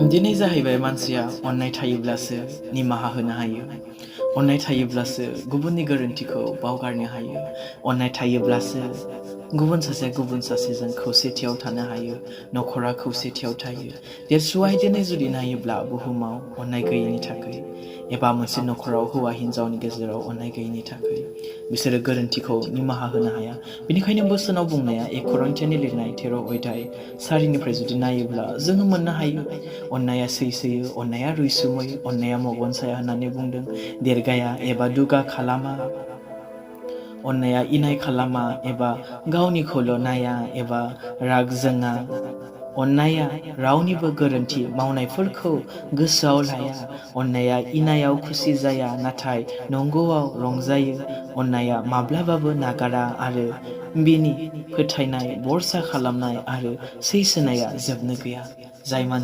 दिनै जाहैबाय मानसिया अननाय थायोब्लासो निमाहा होनो हायो। अननाय थायोब्लासो गुबुननि गोरोन्थिखौ बावगारनो हायो। अननाय थायोब्लासो गुबुन सासेजों खौसेथियाव थानो हायो। नखरा खौसेथियाव थायो। That's why दिनै जुदि नायोब्ला बुहुमाव अननाय गैयैनि थाखाय एबा मोनसे नखराव हौवा हिन्जावनि गेजेराव अननाय गैयैनि थाखाय बिसोरो गोरोन्थिखौ निमाहा होनो हाया। बेनिखायनो बोसोनाव बुंनाया 1 करिन्थियानि लिरनाय 13 अध्याय 4निफ्राय जुदि नायोब्ला जोङो मोननो हायो। अन्नाया सैसोयो, अन्नाया रैसुमै, अन्नाया मगन साया होननानै बुंदों। देरगाया एबा दुगा खालामा, अन्नाया इनाय खालामा एबा गावनिखौल' नाया एबा राग जोङा। अन्नाया रावनिबो गोरोन्थि मावनायफोरखौ गोसोआव लाया। अन्नाया इनायाव खुसि जाया, नाथाय नंगौआव रंजायो। अन्नाया माब्लाबाबो नागारा आरो बिनि फोथायनाय, भरसा खालामनाय आरो सैसोनाया जोबनो गैया। जाय